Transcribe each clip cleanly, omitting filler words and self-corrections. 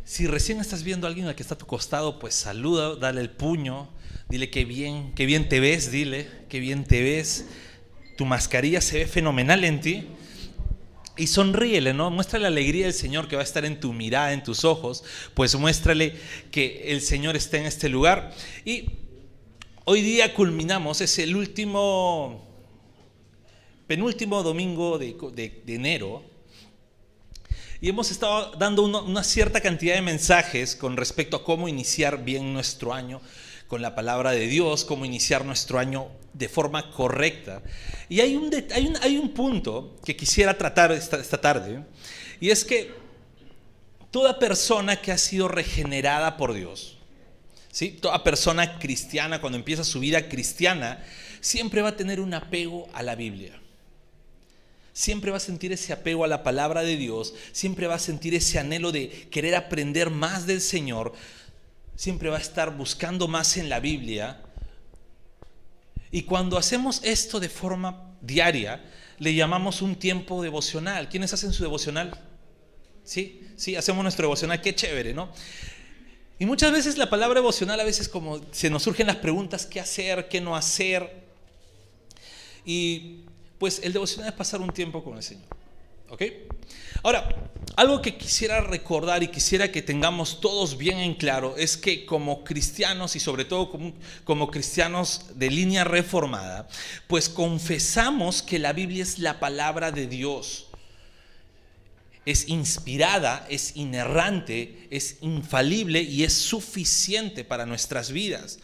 Si recién estás viendo a alguien al que está a tu costado, pues saluda, dale el puño, dile qué bien te ves, dile qué bien te ves. Tu mascarilla se ve fenomenal en ti. Y sonríele, ¿no? Muéstrale la alegría del Señor que va a estar en tu mirada, en tus ojos. Pues muéstrale que el Señor está en este lugar. Y hoy día culminamos, es el penúltimo domingo de enero. Y hemos estado dando una cierta cantidad de mensajes con respecto a cómo iniciar bien nuestro año con la palabra de Dios, cómo iniciar nuestro año de forma correcta. Y hay un punto que quisiera tratar esta tarde, y es que toda persona que ha sido regenerada por Dios, ¿sí? Toda persona cristiana, cuando empieza su vida cristiana, siempre va a tener un apego a la Biblia. Siempre va a sentir ese apego a la palabra de Dios, siempre va a sentir ese anhelo de querer aprender más del Señor, siempre va a estar buscando más en la Biblia. Y cuando hacemos esto de forma diaria, le llamamos un tiempo devocional. ¿Quiénes hacen su devocional? Sí, hacemos nuestro devocional, qué chévere, ¿no? Y muchas veces la palabra devocional, a veces como se nos surgen las preguntas, ¿qué hacer, qué no hacer? Y pues el devocional es pasar un tiempo con el Señor, ¿ok? Ahora, algo que quisiera recordar y quisiera que tengamos todos bien en claro es que como cristianos, y sobre todo como cristianos de línea reformada, pues confesamos que la Biblia es la palabra de Dios. Es inspirada, es inerrante, es infalible y es suficiente para nuestras vidas.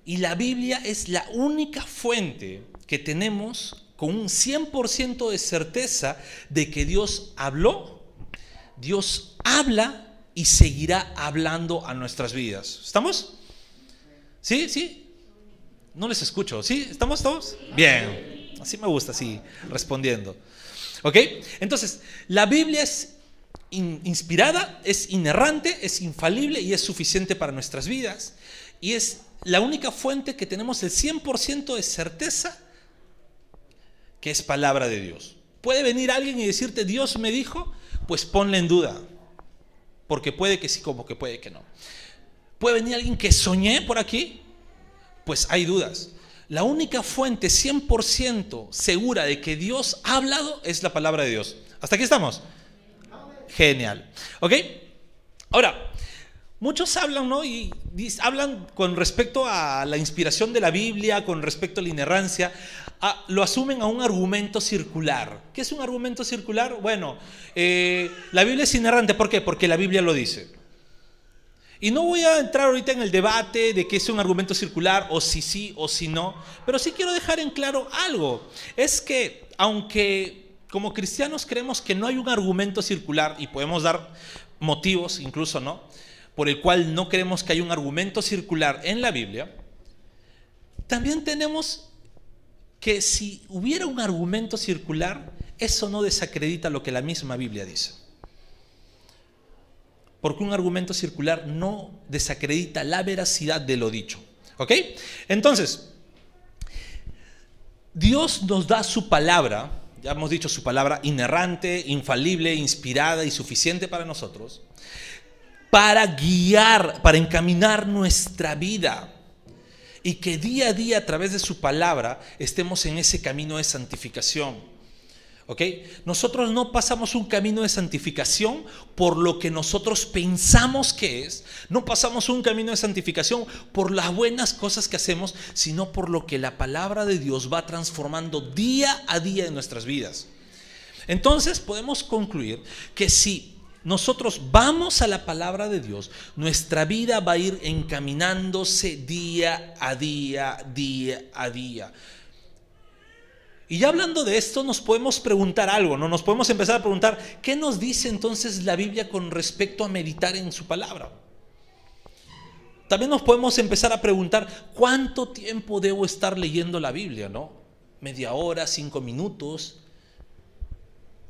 Y la Biblia es la única fuente que tenemos con un 100% de certeza de que Dios habló, Dios habla y seguirá hablando a nuestras vidas. ¿Estamos? ¿Sí? No les escucho. ¿Sí? ¿Estamos todos? Bien. Así me gusta, así respondiendo. ¿Ok? Entonces, la Biblia es inspirada, es inerrante, es infalible y es suficiente para nuestras vidas. Y es la única fuente que tenemos el 100% de certeza que es palabra de Dios. Puede venir alguien y decirte, Dios me dijo, pues ponle en duda. Porque puede que sí, como que puede que no. Puede venir alguien que soñé por aquí, pues hay dudas. La única fuente 100% segura de que Dios ha hablado es la palabra de Dios. ¿Hasta aquí estamos? Genial. ¿Ok? Ahora, muchos hablan, ¿no? Y hablan con respecto a la inspiración de la Biblia, con respecto a la inerrancia, lo asumen a un argumento circular. ¿Qué es un argumento circular? Bueno, la Biblia es inerrante. ¿Por qué? Porque la Biblia lo dice. Y no voy a entrar ahorita en el debate de que es un argumento circular, o si sí o si no, pero sí quiero dejar en claro algo. Es que, aunque como cristianos creemos que no hay un argumento circular, y podemos dar motivos incluso, ¿no?, por el cual no creemos que hay un argumento circular en la Biblia, también tenemos que si hubiera un argumento circular, eso no desacredita lo que la misma Biblia dice. Porque un argumento circular no desacredita la veracidad de lo dicho. ¿Ok? Entonces, Dios nos da su palabra, ya hemos dicho su palabra inerrante, infalible, inspirada y suficiente para nosotros, para guiar, para encaminar nuestra vida. Y que día a día a través de su palabra estemos en ese camino de santificación. ¿Ok? Nosotros no pasamos un camino de santificación por lo que nosotros pensamos que es. No pasamos un camino de santificación por las buenas cosas que hacemos, sino por lo que la palabra de Dios va transformando día a día en nuestras vidas. Entonces podemos concluir que si nosotros vamos a la palabra de Dios, nuestra vida va a ir encaminándose día a día, día a día. Y ya hablando de esto, nos podemos preguntar algo, ¿no? Nos podemos empezar a preguntar, ¿qué nos dice entonces la Biblia con respecto a meditar en su palabra? También nos podemos empezar a preguntar, ¿cuánto tiempo debo estar leyendo la Biblia, ¿no? ¿Media hora, 5 minutos,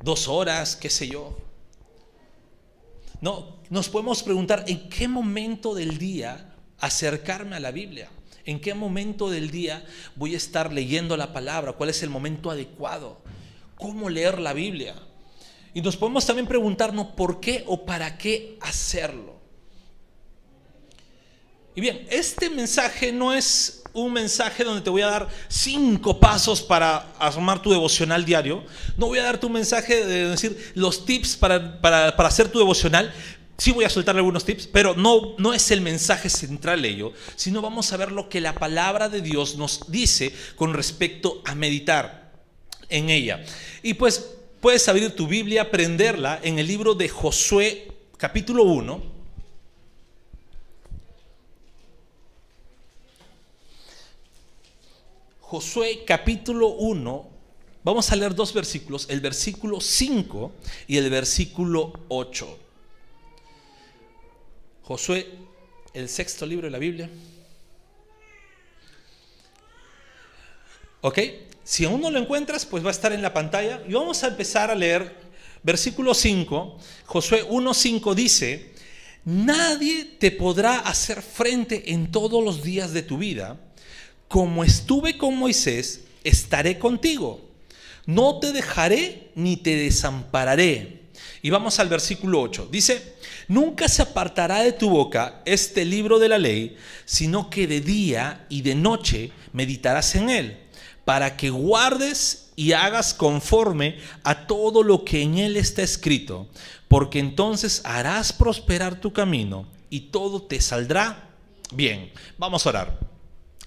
2 horas, qué sé yo? No, nos podemos preguntar, ¿en qué momento del día acercarme a la Biblia? ¿En qué momento del día voy a estar leyendo la palabra? ¿Cuál es el momento adecuado? ¿Cómo leer la Biblia? Y nos podemos también preguntarnos por qué o para qué hacerlo. Y bien, este mensaje no es un mensaje donde te voy a dar 5 pasos para armar tu devocional diario. No voy a darte un mensaje de decir los tips para hacer tu devocional. Sí voy a soltarle algunos tips, pero no es el mensaje central de ello, sino vamos a ver lo que la palabra de Dios nos dice con respecto a meditar en ella. Y pues puedes abrir tu Biblia, aprenderla en el libro de Josué, capítulo 1. Josué capítulo 1, vamos a leer 2 versículos, el versículo 5 y el versículo 8. Josué, el 6º libro de la Biblia. Ok, si aún no lo encuentras, pues va a estar en la pantalla. Y vamos a empezar a leer versículo 5. Josué 1:5 dice: nadie te podrá hacer frente en todos los días de tu vida. Como estuve con Moisés, estaré contigo. No te dejaré ni te desampararé. Y vamos al versículo 8. Dice: nunca se apartará de tu boca este libro de la ley, sino que de día y de noche meditarás en él, para que guardes y hagas conforme a todo lo que en él está escrito, porque entonces harás prosperar tu camino y todo te saldrá bien. Vamos a orar.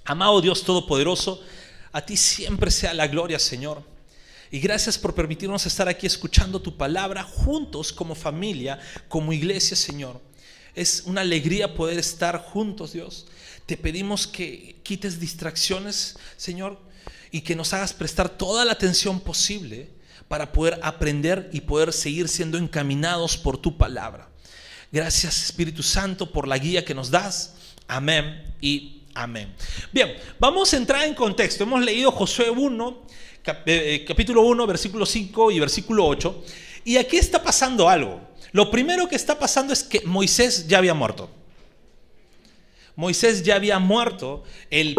Amado Dios Todopoderoso, a ti siempre sea la gloria, Señor. Y gracias por permitirnos estar aquí escuchando tu palabra juntos como familia, como iglesia, Señor. Es una alegría poder estar juntos, Dios. Te pedimos que quites distracciones, Señor, y que nos hagas prestar toda la atención posible para poder aprender y poder seguir siendo encaminados por tu palabra. Gracias, Espíritu Santo, por la guía que nos das. Amén y amén. Bien, vamos a entrar en contexto. Hemos leído Josué 1, capítulo 1, versículo 5 y versículo 8. Y aquí está pasando algo. Lo primero que está pasando es que Moisés ya había muerto. Moisés ya había muerto. El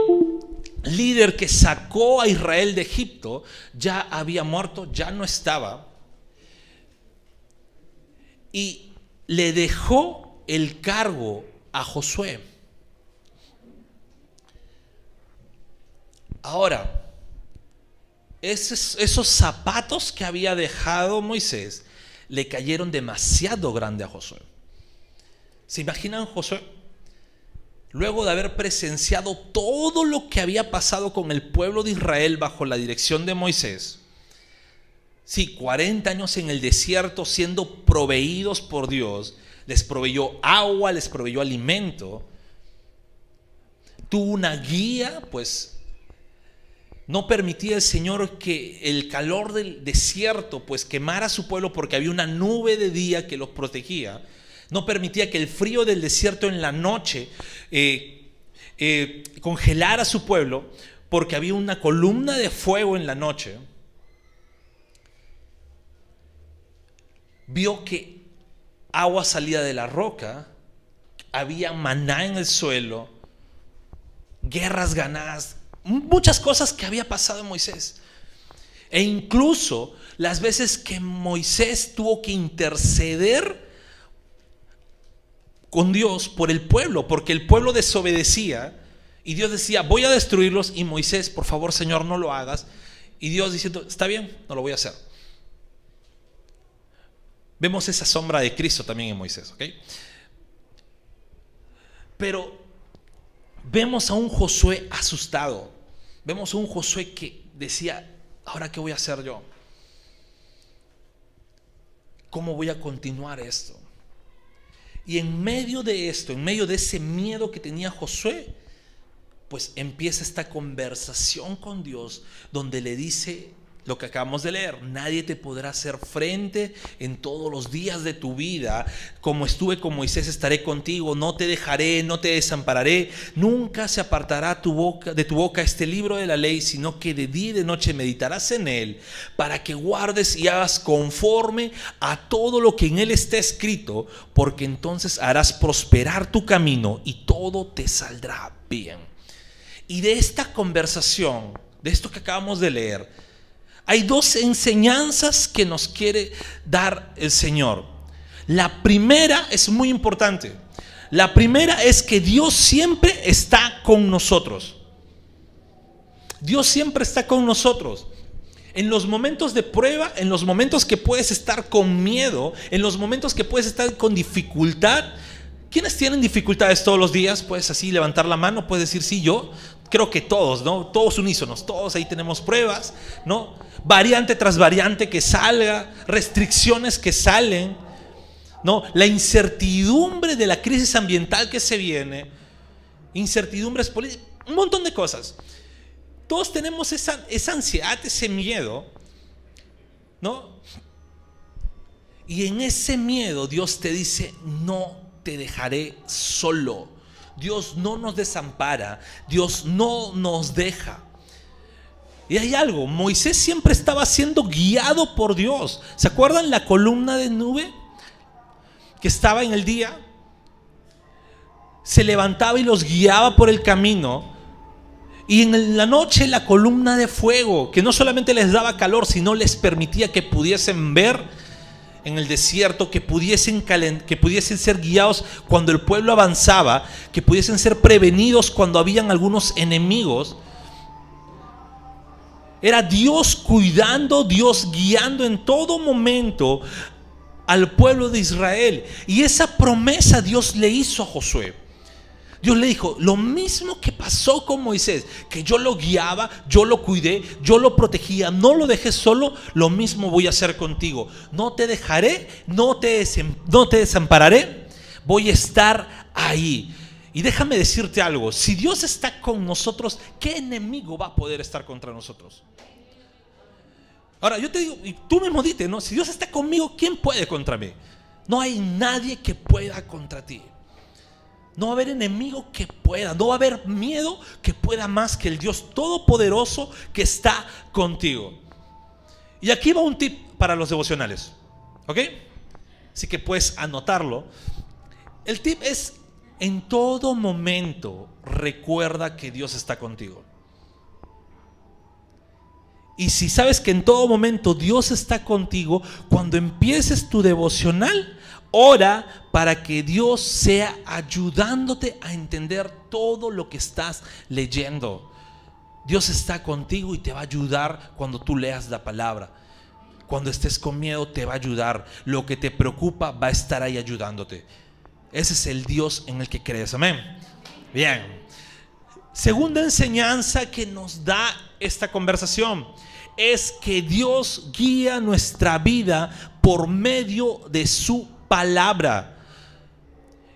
líder que sacó a Israel de Egipto ya había muerto, ya no estaba. Y le dejó el cargo a Josué. Ahora, esos zapatos que había dejado Moisés le cayeron demasiado grande a Josué. ¿Se imaginan Josué? Luego de haber presenciado todo lo que había pasado con el pueblo de Israel bajo la dirección de Moisés. Sí, 40 años en el desierto siendo proveídos por Dios. Les proveyó agua, les proveyó alimento. Tuvo una guía, pues no permitía el Señor que el calor del desierto pues quemara a su pueblo, porque había una nube de día que los protegía. No permitía que el frío del desierto en la noche congelara a su pueblo, porque había una columna de fuego en la noche. Vio que agua salía de la roca, había maná en el suelo, guerras ganadas, muchas cosas que había pasado en Moisés. E incluso las veces que Moisés tuvo que interceder con Dios por el pueblo, porque el pueblo desobedecía y Dios decía: voy a destruirlos, y Moisés: por favor, Señor, no lo hagas. Y Dios diciendo: está bien, no lo voy a hacer. Vemos esa sombra de Cristo también en Moisés, ¿ok? Pero vemos a un Josué asustado. Vemos a un Josué que decía: ¿ahora qué voy a hacer yo? ¿Cómo voy a continuar esto? Y en medio de esto, en medio de ese miedo que tenía Josué, pues empieza esta conversación con Dios, donde le dice lo que acabamos de leer: nadie te podrá hacer frente en todos los días de tu vida. Como estuve con Moisés, estaré contigo. No te dejaré, no te desampararé. Nunca se apartará de tu boca este libro de la ley, sino que de día y de noche meditarás en él, para que guardes y hagas conforme a todo lo que en él está escrito, porque entonces harás prosperar tu camino y todo te saldrá bien. Y de esta conversación, de esto que acabamos de leer, Hay dos enseñanzas que nos quiere dar el Señor. La primera es muy importante. La primera es que Dios siempre está con nosotros. Dios siempre está con nosotros. En los momentos de prueba, en los momentos que puedes estar con miedo, en los momentos que puedes estar con dificultad. ¿Quiénes tienen dificultades todos los días? Puedes así levantar la mano, puedes decir sí, yo. Creo que todos, ¿no? Todos unísonos, todos ahí tenemos pruebas, ¿no? Variante tras variante que salga, restricciones que salen, ¿no? La incertidumbre de la crisis ambiental que se viene, incertidumbres políticas, un montón de cosas. Todos tenemos esa ansiedad, ese miedo, ¿no? Y en ese miedo Dios te dice: no te dejaré solo. Dios no nos desampara, Dios no nos deja. Y hay algo, Moisés siempre estaba siendo guiado por Dios. ¿Se acuerdan la columna de nube que estaba en el día? Se levantaba y los guiaba por el camino. Y en la noche la columna de fuego, que no solamente les daba calor, sino les permitía que pudiesen ver en el desierto, que pudiesen ser guiados cuando el pueblo avanzaba, que pudiesen ser prevenidos cuando habían algunos enemigos. Era Dios cuidando, Dios guiando en todo momento al pueblo de Israel. Y esa promesa Dios le hizo a Josué. Dios le dijo: lo mismo que pasó con Moisés, que yo lo guiaba, yo lo cuidé, yo lo protegía, no lo dejé solo, lo mismo voy a hacer contigo. No te dejaré, no te desampararé, voy a estar ahí. Y déjame decirte algo: si Dios está con nosotros, ¿qué enemigo va a poder estar contra nosotros? Ahora yo te digo, y tú mismo dite, ¿no? Si Dios está conmigo, ¿quién puede contra mí? No hay nadie que pueda contra ti. No va a haber enemigo que pueda, no va a haber miedo que pueda más que el Dios todopoderoso que está contigo. Y aquí va un tip para los devocionales, ¿ok? Así que puedes anotarlo. El tip es: en todo momento recuerda que Dios está contigo. Y si sabes que en todo momento Dios está contigo, cuando empieces tu devocional, ora para que Dios sea ayudándote a entender todo lo que estás leyendo. Dios está contigo y te va a ayudar cuando tú leas la palabra. Cuando estés con miedo, te va a ayudar. Lo que te preocupa va a estar ahí ayudándote. Ese es el Dios en el que crees. Amén. Bien. Segunda enseñanza que nos da esta conversación es que Dios guía nuestra vida por medio de su palabra.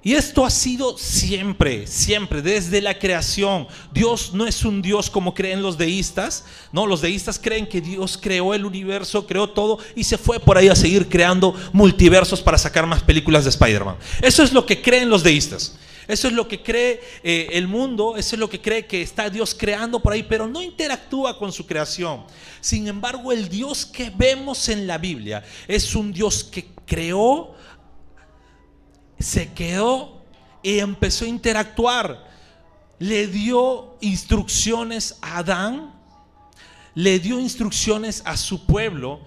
Y esto ha sido siempre, siempre, desde la creación. Dios no es un Dios como creen los deístas. No, los deístas creen que Dios creó el universo, creó todo y se fue por ahí a seguir creando multiversos para sacar más películas de Spider-Man. Eso es lo que creen los deístas. Eso es lo que cree el mundo, eso es lo que cree que está Dios creando por ahí, pero no interactúa con su creación. Sin embargo, el Dios que vemos en la Biblia es un Dios que creó, se quedó y empezó a interactuar. Le dio instrucciones a Adán, le dio instrucciones a su pueblo,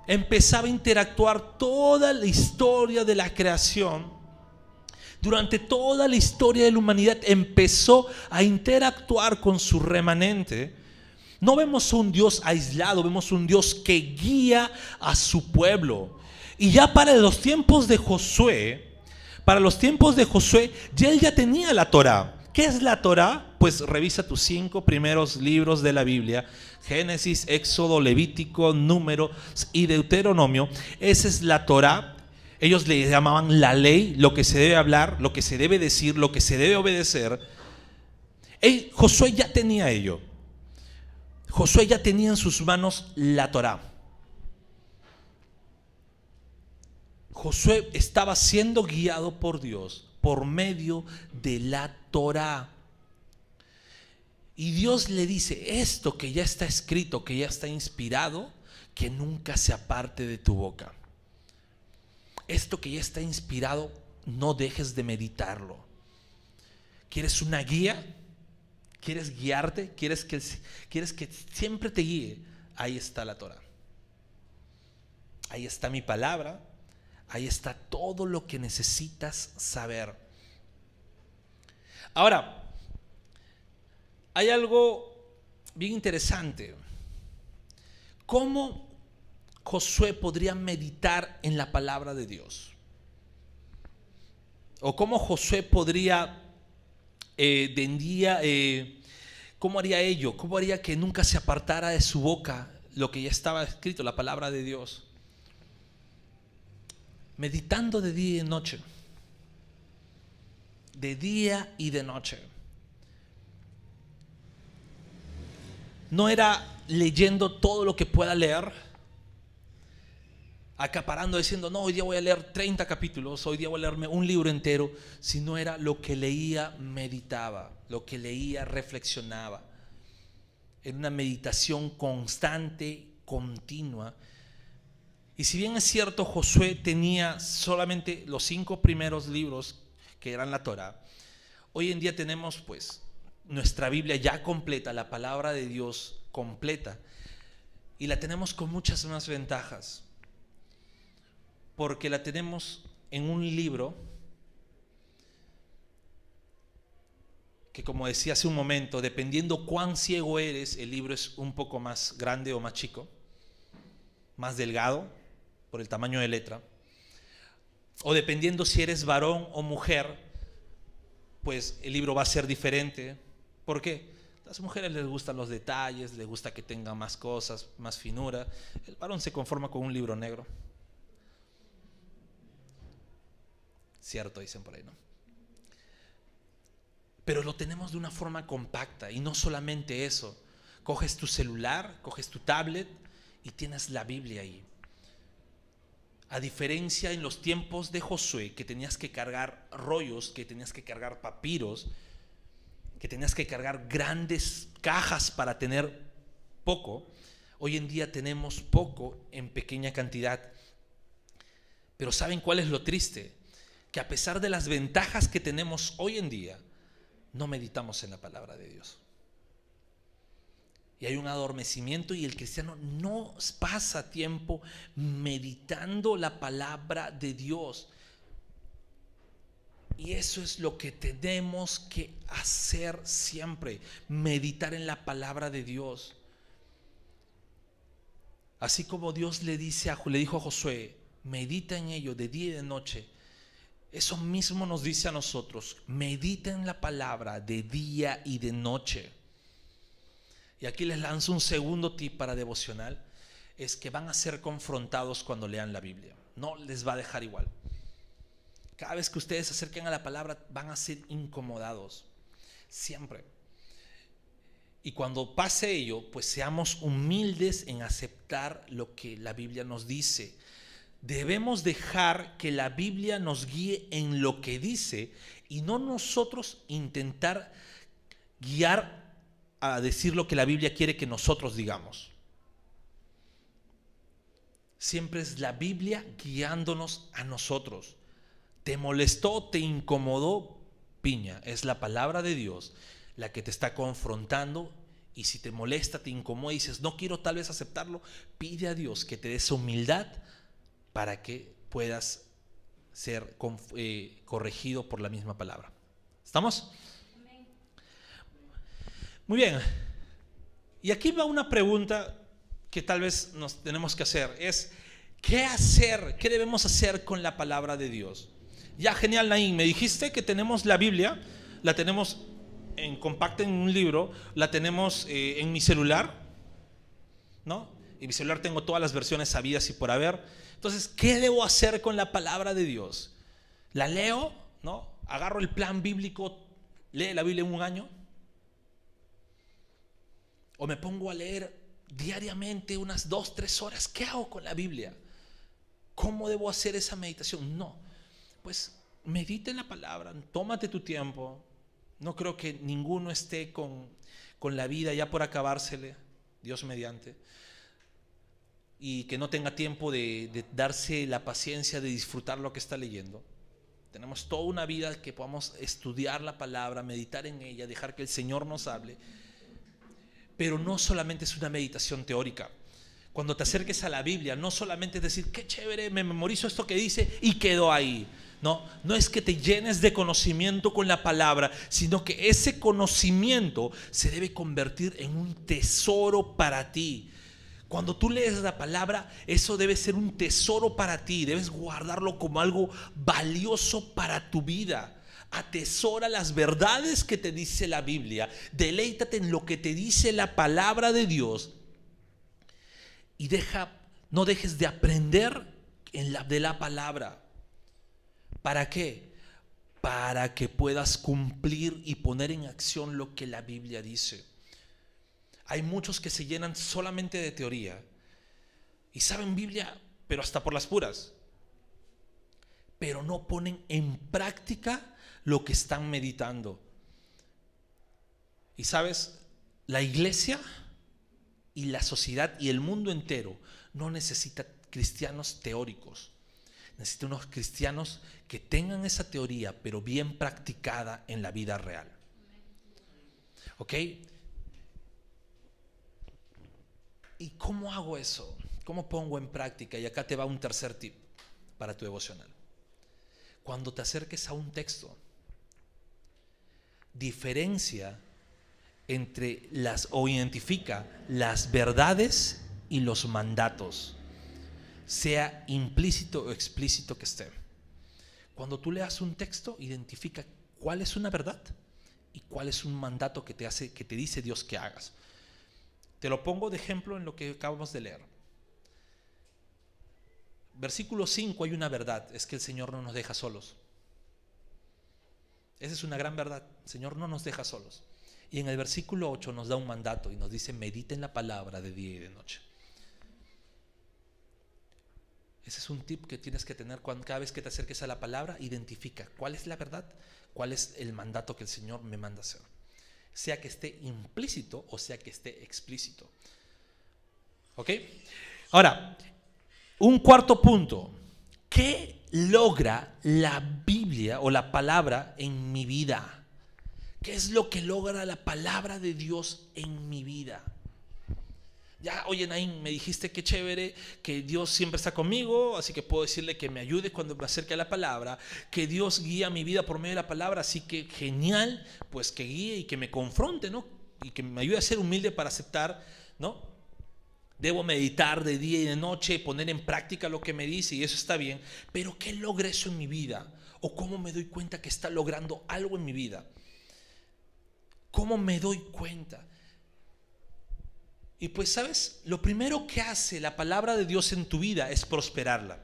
empezaba a interactuar toda la historia de la creación. Durante toda la historia de la humanidad empezó a interactuar con su remanente. No vemos un Dios aislado, vemos un Dios que guía a su pueblo. Y ya para los tiempos de Josué, ya él ya tenía la Torá. ¿Qué es la Torá? Pues revisa tus 5 primeros libros de la Biblia: Génesis, Éxodo, Levítico, Números y Deuteronomio. Esa es la Torá. Ellos le llamaban la ley, lo que se debe hablar, lo que se debe decir, lo que se debe obedecer. Josué ya tenía ello. Josué ya tenía en sus manos la Torá. Josué estaba siendo guiado por Dios por medio de la Torá. Y Dios le dice: esto que ya está escrito, que ya está inspirado, que nunca se aparte de tu boca. Esto que ya está inspirado, no dejes de meditarlo. ¿Quieres una guía? ¿Quieres guiarte? ¿Quieres que siempre te guíe? ahí está la Torá. Ahí está mi palabra, ahí está todo lo que necesitas saber. Ahora, hay algo bien interesante. ¿Cómo Josué podría meditar en la palabra de Dios? ¿O cómo Josué podría, cómo haría ello? ¿Cómo haría que nunca se apartara de su boca lo que ya estaba escrito, la palabra de Dios? Meditando de día y de noche. De día y de noche. No era leyendo todo lo que pueda leer, acaparando, diciendo, no, hoy día voy a leer 30 capítulos, hoy día voy a leerme un libro entero, sino era lo que leía, meditaba, lo que leía, reflexionaba. Era una meditación constante, continua. Y si bien es cierto, Josué tenía solamente los 5 primeros libros que eran la Torá, hoy en día tenemos pues nuestra Biblia ya completa, la palabra de Dios completa, y la tenemos con muchas más ventajas, porque la tenemos en un libro que, como decía hace un momento, dependiendo cuán ciego eres, el libro es un poco más grande o más chico, más delgado por el tamaño de letra, o dependiendo si eres varón o mujer, pues el libro va a ser diferente. ¿Por qué? A las mujeres les gustan los detalles, les gusta que tenga más cosas, más finura. El varón se conforma con un libro negro. Cierto, dicen por ahí, ¿no? Pero lo tenemos de una forma compacta, y no solamente eso. Coges tu celular, coges tu tablet y tienes la Biblia ahí. A diferencia en los tiempos de Josué, que tenías que cargar rollos, que tenías que cargar papiros, que tenías que cargar grandes cajas para tener poco, hoy en día tenemos poco en pequeña cantidad. Pero ¿saben cuál es lo triste? Que a pesar de las ventajas que tenemos hoy en día, no meditamos en la palabra de Dios. Y hay un adormecimiento, y el cristiano no pasa tiempo meditando la palabra de Dios. Y eso es lo que tenemos que hacer siempre, meditar en la palabra de Dios. Así como Dios le dijo a Josué, medita en ello de día y de noche. Eso mismo nos dice a nosotros, medita en la palabra de día y de noche. Y aquí les lanzo un segundo tip para devocional, es que van a ser confrontados cuando lean la Biblia. No les va a dejar igual. Cada vez que ustedes se acerquen a la palabra van a ser incomodados, siempre. Y cuando pase ello, pues seamos humildes en aceptar lo que la Biblia nos dice. Debemos dejar que la Biblia nos guíe en lo que dice, y no nosotros intentar guiar a decir lo que la Biblia quiere que nosotros digamos. Siempre es la Biblia guiándonos a nosotros. ¿Te molestó, te incomodó? Piña, es la palabra de Dios la que te está confrontando. Y si te molesta, te incomoda y dices, no quiero tal vez aceptarlo, pide a Dios que te dé esa humildad para que puedas ser corregido por la misma palabra. ¿Estamos? Muy bien. Y aquí va una pregunta que tal vez nos tenemos que hacer. Es, ¿qué hacer? ¿Qué debemos hacer con la palabra de Dios? Ya, genial, Naín. Me dijiste que tenemos la Biblia, la tenemos en compacta en un libro, la tenemos en mi celular, ¿no? En mi celular tengo todas las versiones habidas y por haber. Entonces, ¿qué debo hacer con la palabra de Dios? ¿La leo? ¿No? ¿Agarro el plan bíblico, lee la Biblia en un año? ¿O me pongo a leer diariamente unas 2-3 horas? ¿Qué hago con la Biblia? ¿Cómo debo hacer esa meditación? No, pues medita en la palabra, tómate tu tiempo. No creo que ninguno esté con la vida ya por acabársele, Dios mediante, y que no tenga tiempo de darse la paciencia de disfrutar lo que está leyendo. Tenemos toda una vida que podamos estudiar la palabra, meditar en ella, dejar que el Señor nos hable. Pero no solamente es una meditación teórica, Cuando te acerques a la Biblia, no solamente es decir, qué chévere, me memorizo esto que dice y quedó ahí. No, no es que te llenes de conocimiento con la palabra, sino que ese conocimiento se debe convertir en un tesoro para ti. Cuando tú lees la palabra, eso debe ser un tesoro para ti. Debes guardarlo como algo valioso para tu vida. Atesora las verdades que te dice la Biblia. Deleítate en lo que te dice la palabra de Dios. Y no dejes de aprender de la palabra. ¿Para qué? Para que puedas cumplir y poner en acción lo que la Biblia dice. Hay muchos que se llenan solamente de teoría y saben Biblia, pero hasta por las puras. Pero no ponen en práctica lo que están meditando. Y sabes, la iglesia y la sociedad y el mundo entero no necesita cristianos teóricos. Necesita unos cristianos que tengan esa teoría, pero bien practicada en la vida real. ¿Ok? ¿Y cómo hago eso? ¿Cómo pongo en práctica? Y acá te va un tercer tip para tu devocional. Cuando te acerques a un texto, diferencia o identifica las verdades y los mandatos, sea implícito o explícito que esté. Cuando tú leas un texto, identifica cuál es una verdad y cuál es un mandato que te dice Dios que hagas. Te lo pongo de ejemplo en lo que acabamos de leer. Versículo 5 hay una verdad, es que el Señor no nos deja solos. Esa es una gran verdad, el Señor no nos deja solos. Y en el versículo 8 nos da un mandato y nos dice: medita en la palabra de día y de noche. Ese es un tip que tienes que tener cada vez que te acerques a la palabra. Identifica cuál es la verdad, cuál es el mandato que el Señor me manda hacer, sea que esté implícito o sea que esté explícito. ¿Ok? Ahora, un cuarto punto. ¿Qué logra la Biblia o la palabra en mi vida? ¿Qué es lo que logra la palabra de Dios en mi vida? Ya, oye, Naín, me dijiste que chévere, que Dios siempre está conmigo, así que puedo decirle que me ayude cuando me acerque a la palabra, que Dios guía mi vida por medio de la palabra, así que genial, pues que guíe y que me confronte, ¿no? Y que me ayude a ser humilde para aceptar, ¿no? Debo meditar de día y de noche, poner en práctica lo que me dice, y eso está bien, pero ¿qué logra eso en mi vida? ¿O cómo me doy cuenta que está logrando algo en mi vida? ¿Cómo me doy cuenta? Y pues, ¿sabes? Lo primero que hace la palabra de Dios en tu vida es prosperarla.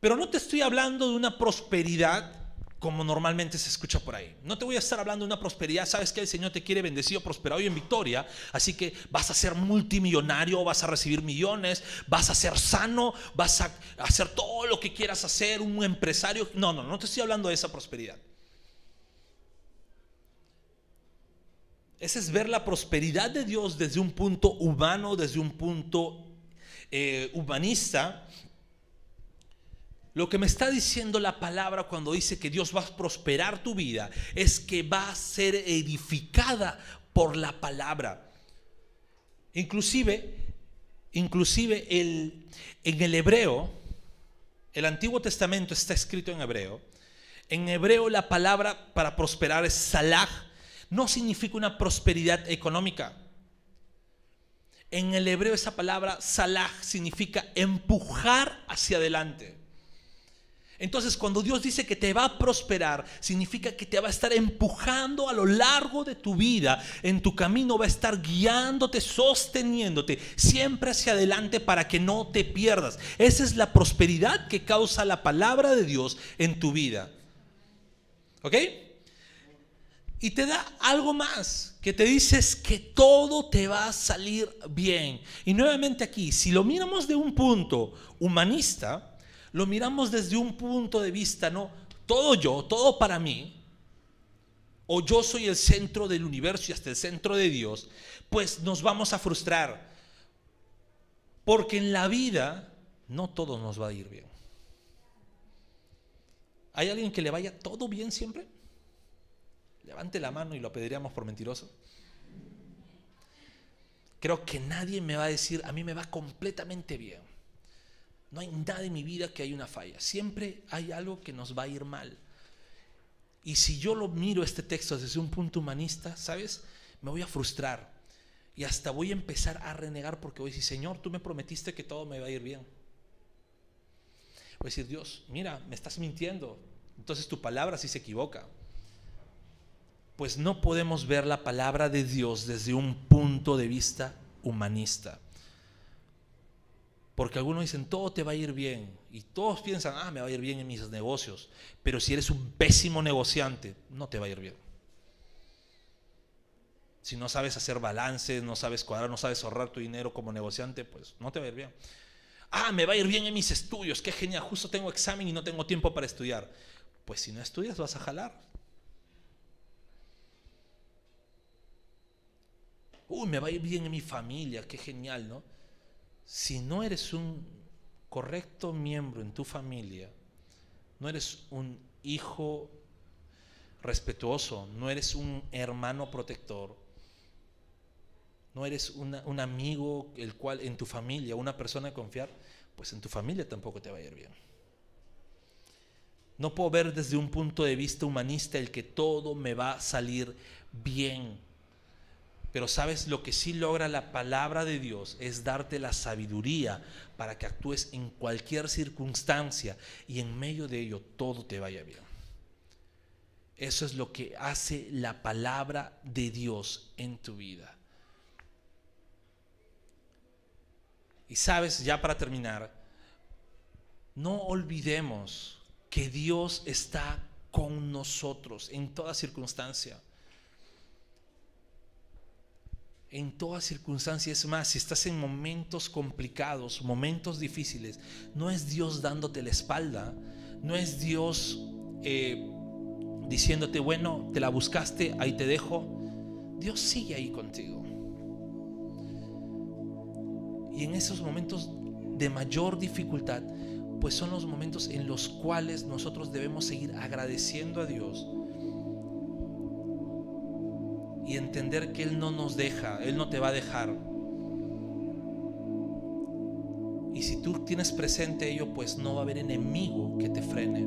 Pero no te estoy hablando de una prosperidad como normalmente se escucha por ahí. No te voy a estar hablando de una prosperidad. Sabes que el Señor te quiere bendecido, prosperado y en victoria, así que vas a ser multimillonario, vas a recibir millones, vas a ser sano, vas a hacer todo lo que quieras hacer, un empresario. No te estoy hablando de esa prosperidad. Ese es ver la prosperidad de Dios desde un punto humano, desde un punto humanista. Lo que me está diciendo la palabra cuando dice que Dios va a prosperar tu vida es que va a ser edificada por la palabra. Inclusive en el hebreo, el Antiguo Testamento está escrito en hebreo. En hebreo la palabra para prosperar es salah. No significa una prosperidad económica. En el hebreo esa palabra salah significa empujar hacia adelante. Entonces, cuando Dios dice que te va a prosperar, significa que te va a estar empujando a lo largo de tu vida. En tu camino va a estar guiándote, sosteniéndote siempre hacia adelante para que no te pierdas. Esa es la prosperidad que causa la palabra de Dios en tu vida. ¿Ok? Y te da algo más, que te dices que todo te va a salir bien. Y nuevamente aquí, si lo miramos de un punto humanista, lo miramos desde un punto de vista, no, todo para mí, o yo soy el centro del universo y hasta el centro de Dios, pues nos vamos a frustrar. Porque en la vida no todo nos va a ir bien. ¿Hay alguien que le vaya todo bien siempre? Levante la mano y lo apedreamos por mentiroso. Creo que nadie me va a decir, a mí me va completamente bien. No hay nada en mi vida que haya una falla. Siempre hay algo que nos va a ir mal. Y si yo lo miro este texto desde un punto humanista, ¿sabes? Me voy a frustrar. Y hasta voy a empezar a renegar porque voy a decir, Señor, tú me prometiste que todo me va a ir bien. Voy a decir, Dios, mira, me estás mintiendo. Entonces tu palabra sí se equivoca. Pues no podemos ver la palabra de Dios desde un punto de vista humanista. Porque algunos dicen, todo te va a ir bien. Y todos piensan, me va a ir bien en mis negocios. Pero si eres un pésimo negociante, no te va a ir bien. Si no sabes hacer balances, no sabes cuadrar, no sabes ahorrar tu dinero como negociante, pues no te va a ir bien. Me va a ir bien en mis estudios, qué genial, justo tengo examen y no tengo tiempo para estudiar. Pues si no estudias vas a jalar. Me va a ir bien en mi familia, qué genial, ¿no? Si no eres un correcto miembro en tu familia, no eres un hijo respetuoso, no eres un hermano protector, no eres un amigo el cual en tu familia, una persona de confiar, pues en tu familia tampoco te va a ir bien. No puedo ver desde un punto de vista humanista el que todo me va a salir bien. Pero sabes, lo que sí logra la palabra de Dios es darte la sabiduría para que actúes en cualquier circunstancia y en medio de ello todo te vaya bien. Eso es lo que hace la palabra de Dios en tu vida. Y sabes, ya para terminar, no olvidemos que Dios está con nosotros en toda circunstancia. En toda circunstancia. Es más, si estás en momentos complicados, momentos difíciles, no es Dios dándote la espalda, no es Dios diciéndote, bueno, te la buscaste, ahí te dejo. Dios sigue ahí contigo. Y en esos momentos de mayor dificultad, pues son los momentos en los cuales nosotros debemos seguir agradeciendo a Dios y entender que Él no nos deja, Él no te va a dejar. Y si tú tienes presente ello, pues no va a haber enemigo que te frene.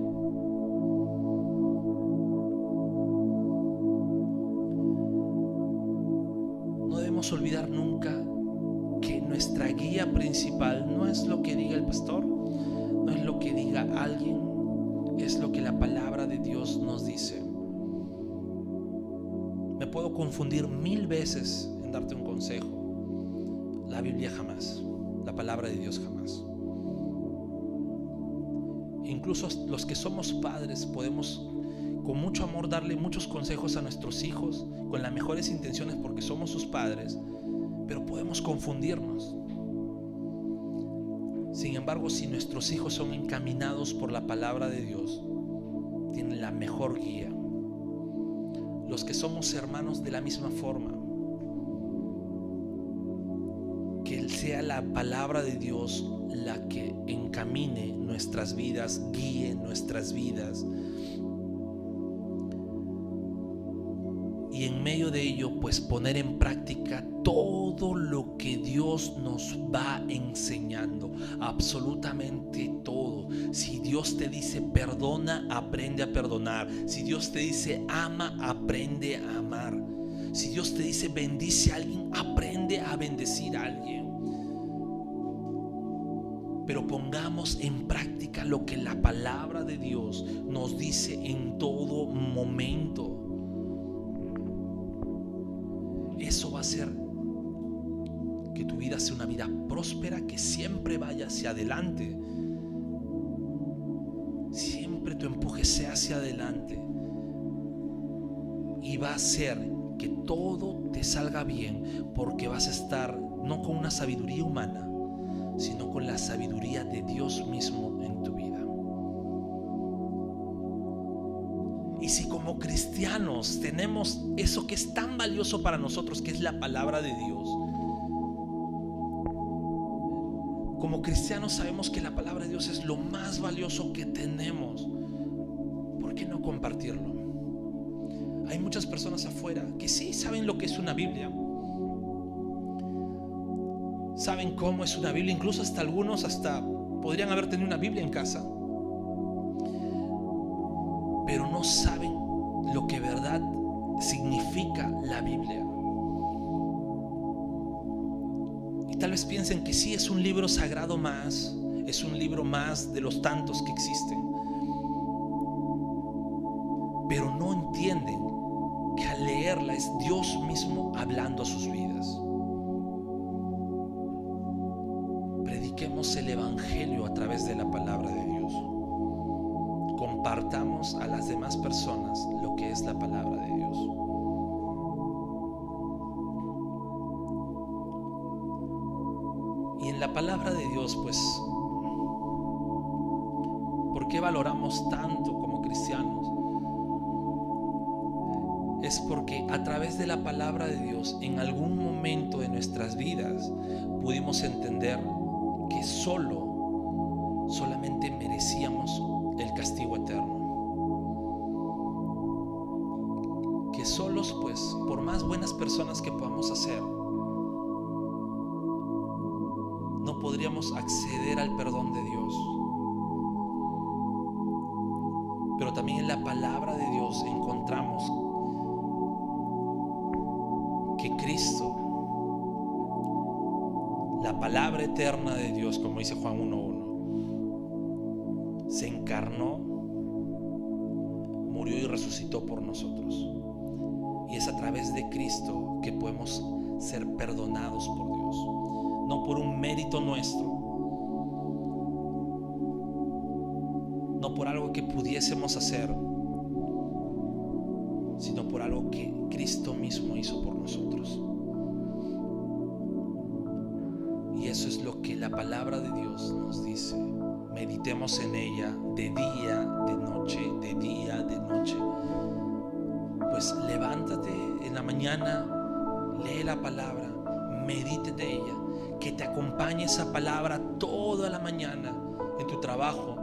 No debemos olvidar nunca que nuestra guía principal no es lo que diga el pastor, no es lo que diga alguien, es lo que la palabra de Dios nos dice. Me puedo confundir 1000 veces en darte un consejo. La Biblia jamás, la palabra de Dios jamás. Incluso los que somos padres podemos con mucho amor darle muchos consejos a nuestros hijos con las mejores intenciones porque somos sus padres, pero podemos confundirnos. Sin embargo, si nuestros hijos son encaminados por la palabra de Dios, tienen la mejor guía. Los que somos hermanos, de la misma forma, que sea la palabra de Dios la que encamine nuestras vidas, guíe nuestras vidas, y en medio de ello pues poner en práctica todo lo que Dios nos va enseñando, absolutamente todo. Si Dios te dice perdona, aprende a perdonar. Si Dios te dice ama, aprende a amar. Si Dios te dice bendice a alguien, aprende a bendecir a alguien. Pero pongamos en práctica lo que la palabra de Dios nos dice en todo momento. Eso va a hacer que tu vida sea una vida próspera, que siempre vaya hacia adelante. Siempre tu empuje sea hacia adelante. Y va a hacer que todo te salga bien, porque vas a estar no con una sabiduría humana, sino con la sabiduría de Dios mismo en tu vida. Y si como cristianos tenemos eso que es tan valioso para nosotros, que es la palabra de Dios, como cristianos sabemos que la palabra de Dios es lo más valioso que tenemos, ¿por qué no compartirlo? Hay muchas personas afuera que sí saben lo que es una Biblia, saben cómo es una Biblia, incluso hasta algunos podrían haber tenido una Biblia en casa, pero no saben lo que verdad significa la Biblia. Y tal vez piensen que sí, es un libro sagrado más, es un libro más de los tantos que existen, pero no entienden que al leerla es Dios mismo hablando a sus vidas. Prediquemos el Evangelio a través de la palabra de Dios. Compartamos a las demás personas lo que es la palabra de Dios. Y en la palabra de Dios, pues, ¿por qué valoramos tanto como cristianos? Es porque a través de la palabra de Dios, en algún momento de nuestras vidas, pudimos entender que solamente merecíamos el castigo eterno. Que solos, pues, por más buenas personas que podamos hacer, no podríamos acceder al perdón de Dios. Pero también en la palabra de Dios encontramos que Cristo, la palabra eterna de Dios, como dice Juan 1:1, se encarnó, murió y resucitó por nosotros. Y es a través de Cristo que podemos ser perdonados por Dios, no por un mérito nuestro, no por algo que pudiésemos hacer, sino por algo que Cristo mismo hizo por nosotros. Y eso es lo que la palabra de Dios nos dice. Meditemos en ella de día, de noche, de día, de noche. Pues levántate en la mañana, lee la palabra, medite de ella, que te acompañe esa palabra toda la mañana en tu trabajo.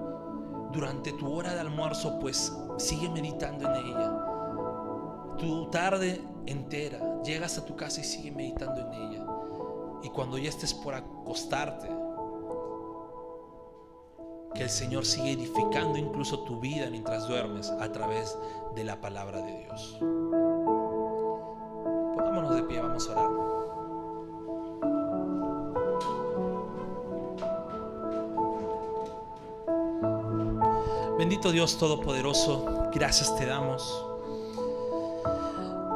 Durante tu hora de almuerzo, pues sigue meditando en ella. Tu tarde entera, llegas a tu casa y sigue meditando en ella. Y cuando ya estés por acostarte, que el Señor sigue edificando incluso tu vida mientras duermes a través de la palabra de Dios. Pongámonos de pie, vamos a orar. Bendito Dios Todopoderoso, gracias te damos.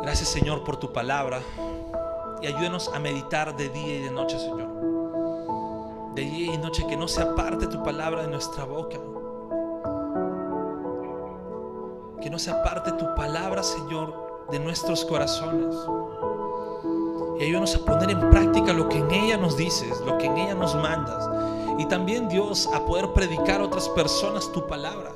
Gracias, Señor, por tu palabra. Y ayúdanos a meditar de día y de noche, Señor. De día y noche, que no se aparte tu palabra de nuestra boca. Que no se aparte tu palabra, Señor, de nuestros corazones. Y ayúdanos a poner en práctica lo que en ella nos dices, lo que en ella nos mandas. Y también, Dios, a poder predicar a otras personas tu palabra.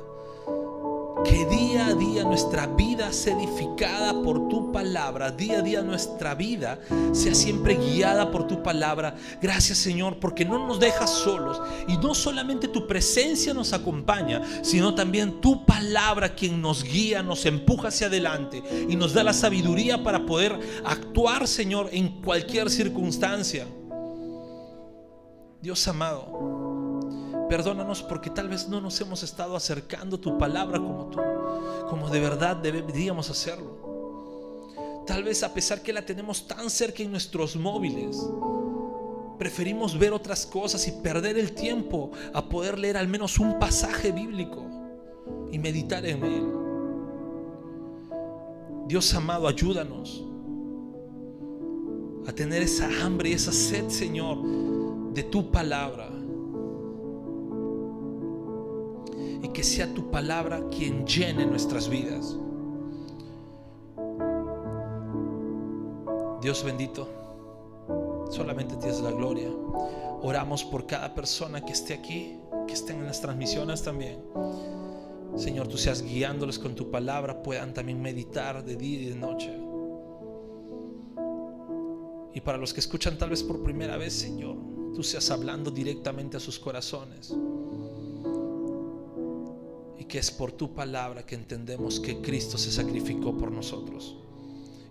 Que día a día nuestra vida sea edificada por tu palabra. Día a día nuestra vida sea siempre guiada por tu palabra. Gracias, Señor, porque no nos dejas solos. Y no solamente tu presencia nos acompaña, sino también tu palabra, quien nos guía, nos empuja hacia adelante y nos da la sabiduría para poder actuar, Señor, en cualquier circunstancia. Dios amado, perdónanos porque tal vez no nos hemos estado acercando a tu palabra como de verdad deberíamos hacerlo. Tal vez, a pesar que la tenemos tan cerca en nuestros móviles, preferimos ver otras cosas y perder el tiempo a poder leer al menos un pasaje bíblico y meditar en él. Dios amado, ayúdanos a tener esa hambre y esa sed, Señor, de tu palabra. Y que sea tu palabra quien llene nuestras vidas. Dios bendito, solamente tienes la gloria. Oramos por cada persona que esté aquí, que estén en las transmisiones también. Señor, tú seas guiándoles con tu palabra, puedan también meditar de día y de noche. Y para los que escuchan tal vez por primera vez, Señor, tú seas hablando directamente a sus corazones. Y que es por tu palabra que entendemos que Cristo se sacrificó por nosotros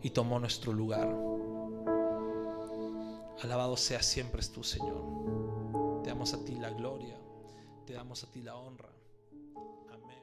y tomó nuestro lugar. Alabado sea siempre tú, Señor. Te damos a ti la gloria, te damos a ti la honra. Amén.